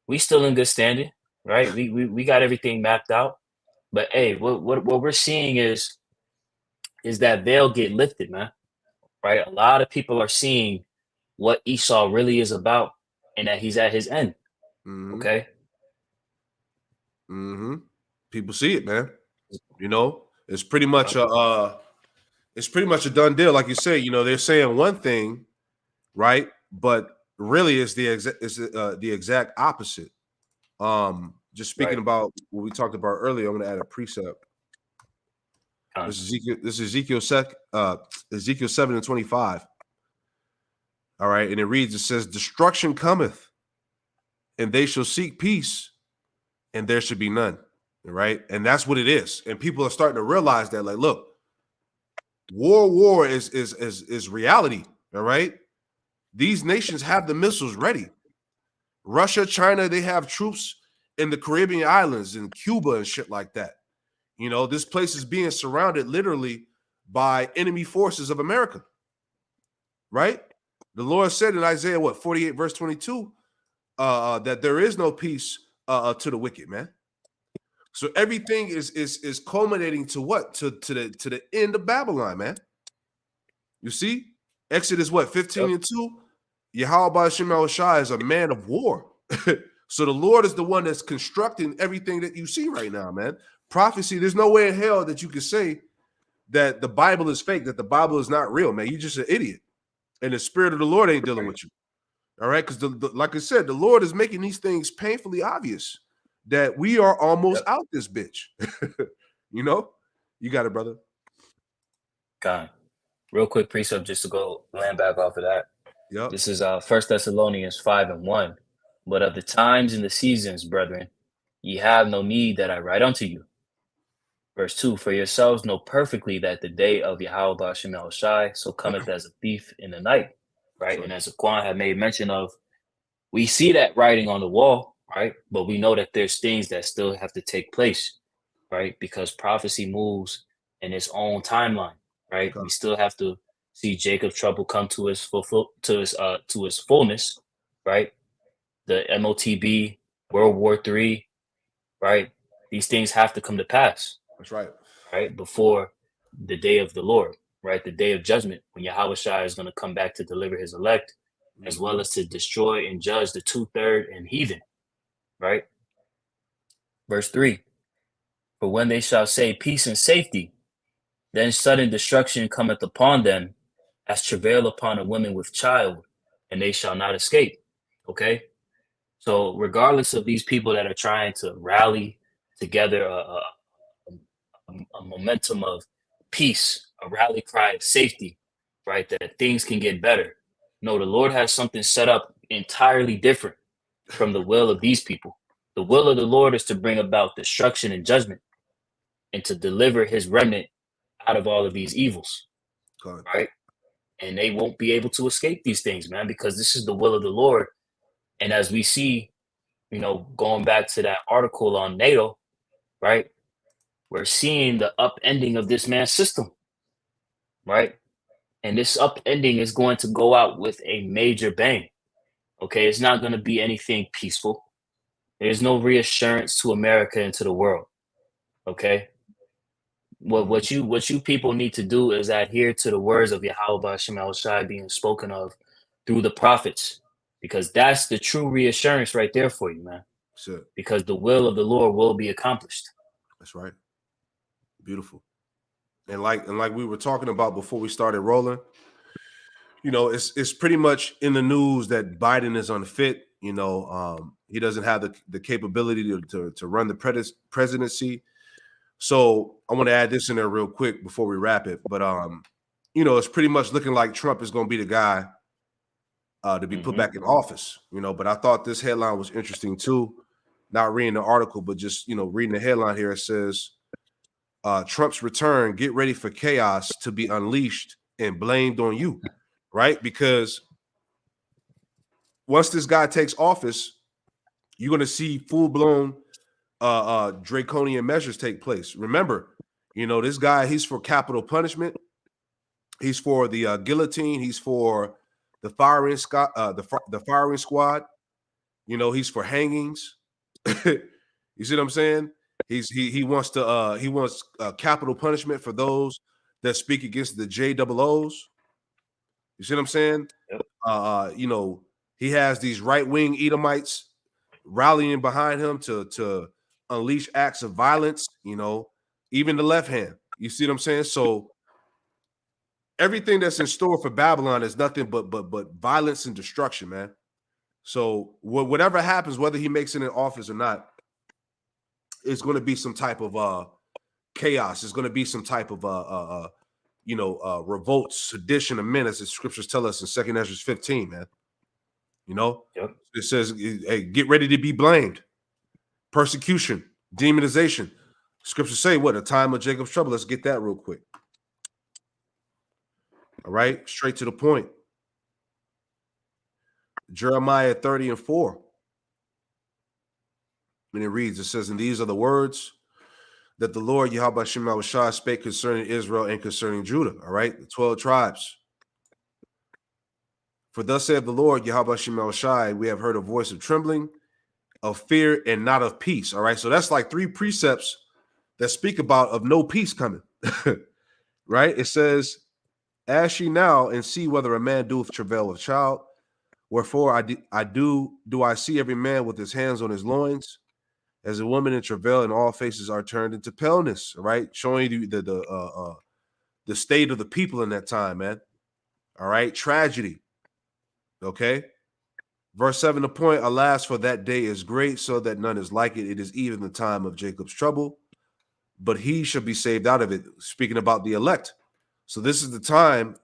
we still in good standing, right? We got everything mapped out. But hey, what we're seeing is that veil get lifted, man. Right? A lot of people are seeing what Esau really is about and that he's at his end. Mm-hmm. Okay. Mm-hmm. People see it, man. You know, it's pretty much a done deal. Like you say, you know, they're saying one thing, right? But really it's the exact opposite. Just speaking about what we talked about earlier, I'm going to add a precept. This is Ezekiel 7:25. All right, and it reads, it says, destruction cometh, and they shall seek peace, and there should be none. Right? And that's what it is. And people are starting to realize that, like, look, war is reality. All right. These nations have the missiles ready. Russia, China, they have troops in the Caribbean islands and Cuba and shit like that. You know, this place is being surrounded literally by enemy forces of America. Right? The Lord said in Isaiah 48 verse 22 that there is no peace to the wicked, man. So everything is culminating to what? To the end of Babylon, man. You see? Exodus 15 and 2. Yahweh Hashem Shai is a man of war. So the Lord is the one that's constructing everything that you see right now, man. Prophecy, there's no way in hell that you can say that the Bible is fake, that the Bible is not real, man. You're just an idiot. And the Spirit of the Lord ain't dealing with you. All right? Because, like I said, the Lord is making these things painfully obvious that we are almost out this bitch. You know? You got it, brother. God. Real quick precept just to go land back off of that. Yep. This is 1 Thessalonians 5:1. But of the times and the seasons, brethren, ye have no need that I write unto you. Verse 2, for yourselves know perfectly that the day of Yahweh Hashem El Shai so cometh as a thief in the night. Right? And as Aquan had made mention of, we see that writing on the wall, right? But we know that there's things that still have to take place, right? Because prophecy moves in its own timeline, right? Okay. We still have to see Jacob's trouble come to its fullness, right? The MOTB, World War III, right? These things have to come to pass. That's right. Right? Before the day of the Lord, right? The day of judgment, when Yahweh Shai is going to come back to deliver his elect, as well as to destroy and judge the 2/3 and heathen, right? Verse 3, for when they shall say peace and safety, then sudden destruction cometh upon them as travail upon a woman with child, and they shall not escape. Okay? So regardless of these people that are trying to rally together a momentum of peace, a rally cry of safety, right? That things can get better. No, the Lord has something set up entirely different from the will of these people. The will of the Lord is to bring about destruction and judgment and to deliver his remnant out of all of these evils, right? And they won't be able to escape these things, man, because this is the will of the Lord. And as we see, you know, going back to that article on NATO, right? We're seeing the upending of this man's system, right? And this upending is going to go out with a major bang. Okay, it's not going to be anything peaceful. There's no reassurance to America and to the world. Okay, what you people need to do is adhere to the words of Yahweh Hashem El Shai being spoken of through the prophets, because that's the true reassurance right there for you, man. Sure. Because the will of the Lord will be accomplished. That's right. Beautiful. And like we were talking about before we started rolling, you know, it's pretty much in the news that Biden is unfit. You know, he doesn't have the capability to run the presidency. So I want to add this in there real quick before we wrap it. But you know, it's pretty much looking like Trump is going to be the guy to be put back in office. You know, but I thought this headline was interesting too. Not reading the article, but just, you know, reading the headline here. It says, Trump's return, get ready for chaos to be unleashed and blamed on you, right? Because once this guy takes office, you're going to see full-blown draconian measures take place. Remember, you know, this guy, he's for capital punishment. He's for the guillotine. He's for the firing squad. You know, he's for hangings. You see what I'm saying? He wants capital punishment for those that speak against the JOOs. You see what I'm saying? Yep. You know, he has these right-wing Edomites rallying behind him to unleash acts of violence, you know, even the left hand. You see what I'm saying? So everything that's in store for Babylon is nothing but violence and destruction, man. So whatever happens, whether he makes it in office or not, it's going to be some type of chaos. It's going to be some type of revolt, sedition, and menace, as scriptures tell us in 2 Ezra 15, man. You know, yep. It says, hey, get ready to be blamed. Persecution, demonization. Scriptures say what? A time of Jacob's trouble. Let's get that real quick. All right, straight to the point. Jeremiah 30:4. And it reads, it says, and these are the words that the Lord Yahweh Shema Shah spake concerning Israel and concerning Judah. All right, the 12 tribes. For thus saith the Lord Yahweh Shema Shai, we have heard a voice of trembling, of fear, and not of peace. All right, so that's like 3 precepts that speak about of no peace coming. Right? It says, ask ye now and see whether a man doeth travail of child. Wherefore I see every man with his hands on his loins, as a woman in travail, and all faces are turned into paleness. All right, showing you the state of the people in that time, man. All right, tragedy. Okay, verse 7, the point, alas, for that day is great, so that none is like it. It is even the time of Jacob's trouble, but he shall be saved out of it. Speaking about the elect. So this is the time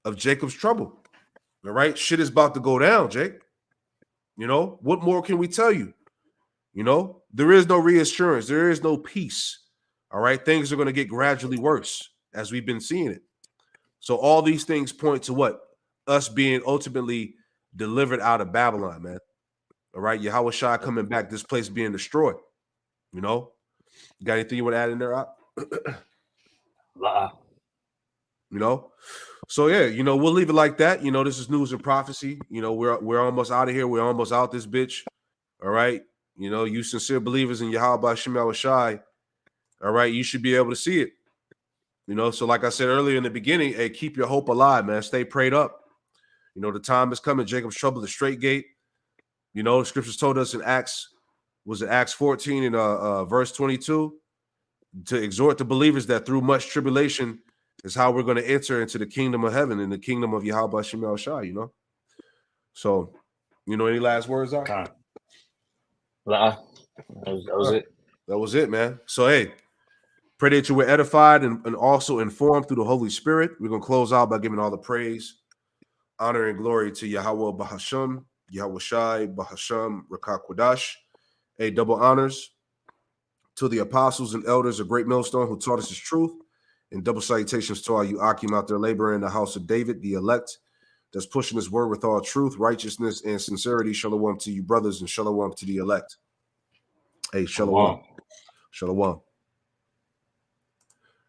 of Jacob's trouble. All right, shit is about to go down, Jake. You know, what more can we tell you? You know, there is no reassurance. There is no peace. All right, things are going to get gradually worse as we've been seeing it. So all these things point to what? Us being ultimately delivered out of Babylon, man. All right, Yahweh Shai coming back, this place being destroyed. You know, you got anything you want to add in there, Op? You know, so yeah, you know, we'll leave it like that. You know, this is news and prophecy. You know, we're almost out of here. We're almost out this bitch. All right, you know, you sincere believers in Yahweh Shema Shai. All right, you should be able to see it. You know, so like I said earlier in the beginning, hey, keep your hope alive, man. Stay prayed up. You know, the time is coming. Jacob's trouble, the straight gate. You know, the scriptures told us in Acts 14 and verse 22, to exhort the believers that through much tribulation is how we're going to enter into the kingdom of heaven, in the kingdom of Yahweh Shema Shai, you know. So, you know, any last words on? That was it. That was it, man. So, hey, pray that you were edified and also informed through the Holy Spirit. We're going to close out by giving all the praise, honor, and glory to Yahweh Bahasham, Yahweh Shai, Bahasham, Rakah Quadash. Hey, double honors to the apostles and elders of Great Millstone who taught us his truth, and double salutations to all you Akim out there laboring in the house of David, the elect, that's pushing his word with all truth, righteousness, and sincerity. Shalom to you, brothers, and shalom to the elect. Hey, shalom. Shalom.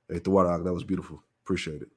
Hey, Tawarak, that was beautiful. Appreciate it.